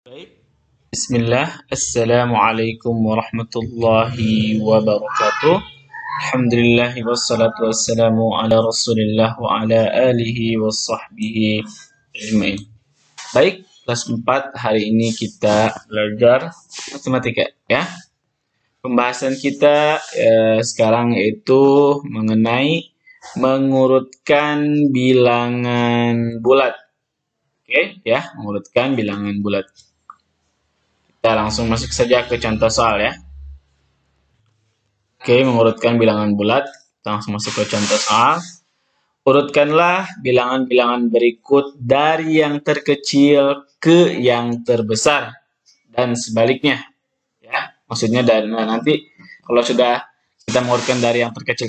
Baik. Bismillah. Assalamualaikum warahmatullahi wabarakatuh. Alhamdulillah wassalatu wassalamu ala Rasulillah wa ala alihi wa sahbihi ajmain. Baik, kelas 4 hari ini kita belajar matematika ya. Pembahasan kita sekarang yaitu mengenai mengurutkan bilangan bulat. Oke, ya, mengurutkan bilangan bulat. Kita langsung masuk saja ke contoh soal ya. Oke, mengurutkan bilangan bulat. Kita langsung masuk ke contoh soal. Urutkanlah bilangan-bilangan berikut dari yang terkecil ke yang terbesar dan sebaliknya. Ya, maksudnya dari nanti kalau sudah kita mengurutkan dari yang terkecil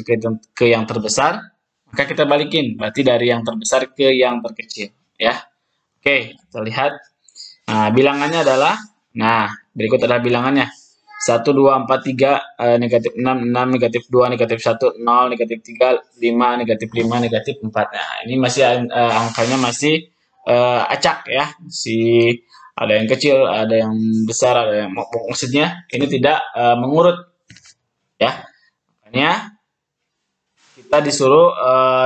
ke yang terbesar, maka kita balikin, berarti dari yang terbesar ke yang terkecil. Ya, oke, kita lihat. Nah, bilangannya adalah, nah, berikut adalah bilangannya. 1, 2, 4, 3, negatif 6, 6, negatif 2, negatif 1, 0, negatif 3, 5, negatif 5, negatif 4. Nah, ini masih angkanya masih acak ya. Masih ada yang kecil, ada yang besar, ada yang maksudnya ini tidak mengurut ya. Makanya kita disuruh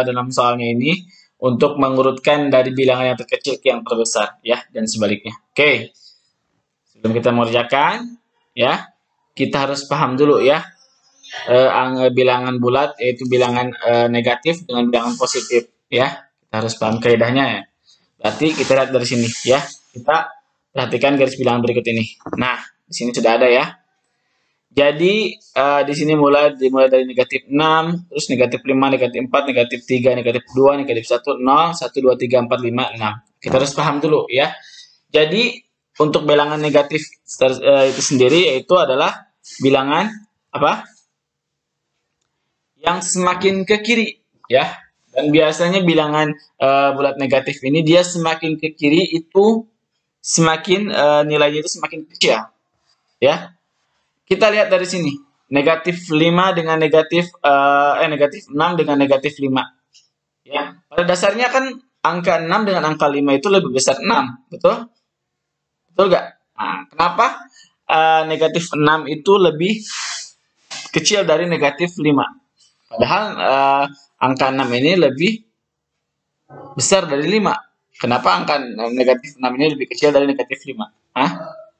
dalam soalnya ini untuk mengurutkan dari bilangan yang terkecil ke yang terbesar ya, dan sebaliknya. Oke. Sebelum kita mengerjakan ya, kita harus paham dulu ya bilangan bulat yaitu bilangan negatif dengan bilangan positif ya. Kita harus paham kaidahnya ya. Berarti kita lihat dari sini ya. Kita perhatikan garis bilangan berikut ini. Nah, di sini sudah ada ya. Jadi di sini dimulai dari negatif 6, terus negatif 5, negatif 4, negatif 3, negatif 2, negatif 1, 0, 1, 2, 3, 4, 5, 6. Kita harus paham dulu ya. Jadi untuk bilangan negatif itu sendiri yaitu adalah bilangan apa? Yang semakin ke kiri ya. Dan biasanya bilangan bulat negatif ini dia semakin ke kiri itu semakin nilainya itu semakin kecil ya. Kita lihat dari sini. Negatif 5 dengan negatif negatif 6 dengan negatif 5 ya. Pada dasarnya kan angka 6 dengan angka 5 itu lebih besar 6, betul? Betul nggak? Nah, kenapa negatif 6 itu lebih kecil dari negatif 5? Padahal angka 6 ini lebih besar dari 5. Kenapa angka negatif 6 ini lebih kecil dari negatif 5? Hah?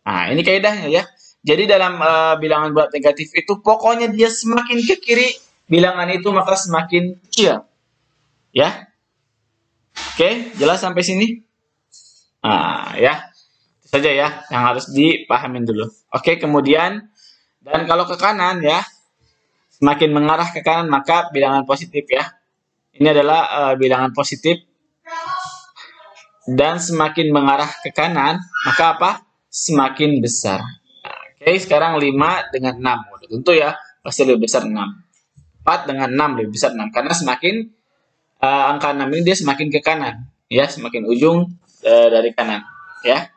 Nah, ini kaidahnya ya. Jadi dalam bilangan bulat negatif itu pokoknya dia semakin ke kiri bilangan itu maka semakin kecil. Ya. Oke, jelas sampai sini? Nah, ya. Itu saja ya yang harus dipahamin dulu. Oke, kemudian dan kalau ke kanan ya, semakin mengarah ke kanan maka bilangan positif ya. Ini adalah bilangan positif. Dan semakin mengarah ke kanan, maka apa? Semakin besar. Nah, oke, sekarang 5 dengan 6. Tentu ya, pasti lebih besar 6. 4 dengan 6 lebih besar 6. Karena semakin angka 6 ini dia semakin ke kanan. Ya, semakin ujung dari kanan. Ya.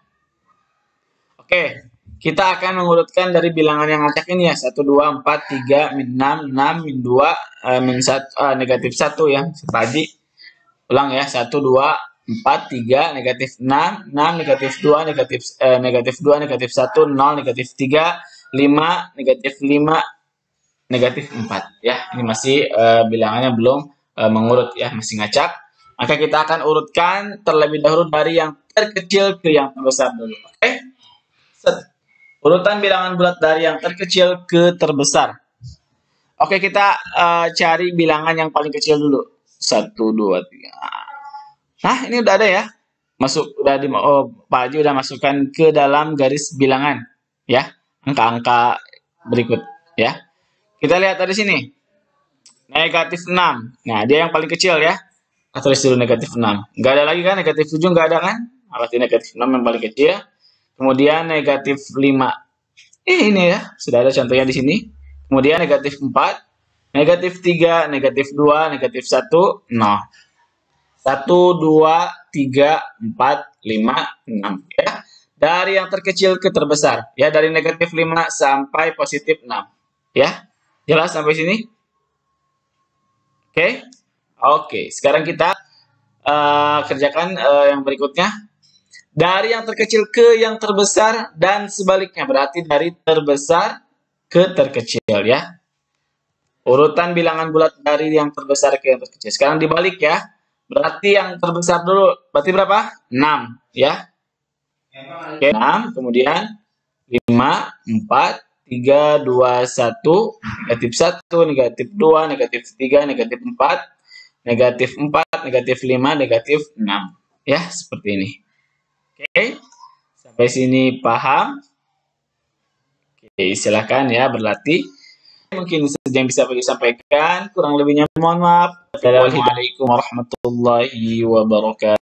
Oke, kita akan mengurutkan dari bilangan yang acak ini ya. 1, 2, 4, 3, min 6, 6, min 2, min 1, negatif 1 ya. Tadi ulang ya. 1, 2, 4, 3, negatif 6, 6, negatif 2, negatif 2, negatif 1, 0, negatif 3, 5, negatif 5, negatif 4 ya. Ini masih bilangannya belum mengurut ya, masih ngacak. Maka kita akan urutkan terlebih dahulu dari yang terkecil ke yang terbesar dulu. Oke? Urutan bilangan bulat dari yang terkecil ke terbesar. Oke, kita cari bilangan yang paling kecil dulu. 1, 2, 3. Nah, ini udah ada ya. Pak Haji udah masukkan ke dalam garis bilangan ya. Angka-angka berikut ya. Kita lihat dari sini. Negatif 6. Nah, dia yang paling kecil ya. Tulis dulu negatif 6. Nggak ada lagi kan? Negatif 7 nggak ada kan? Berarti negatif 6 yang paling kecil. Kemudian negatif 5. Ini ya. Sudah ada contohnya di sini. Kemudian negatif 4. Negatif 3. Negatif 2. Negatif 1. 0. 1, 2, 3, 4, 5, 6 ya. Dari yang terkecil ke terbesar ya, dari negatif 5 sampai positif 6 ya. Jelas sampai sini? Oke. Oke, sekarang kita kerjakan yang berikutnya. Dari yang terkecil ke yang terbesar dan sebaliknya. Berarti dari terbesar ke terkecil ya. Urutan bilangan bulat dari yang terbesar ke yang terkecil. Sekarang dibalik ya. Berarti yang terbesar dulu. Berarti berapa? 6 ya. Oke, 6. Kemudian 5, 4, 3, 2, 1. Negatif 1, negatif 2, negatif 3, negatif 4. Negatif 4, negatif 5, negatif 6. Ya, seperti ini. Oke. Sampai sini paham? Oke, silakan ya berlatih. Mungkin saja yang bisa beliau sampaikan, kurang lebihnya mohon maaf. Assalamualaikum warahmatullahi wabarakatuh.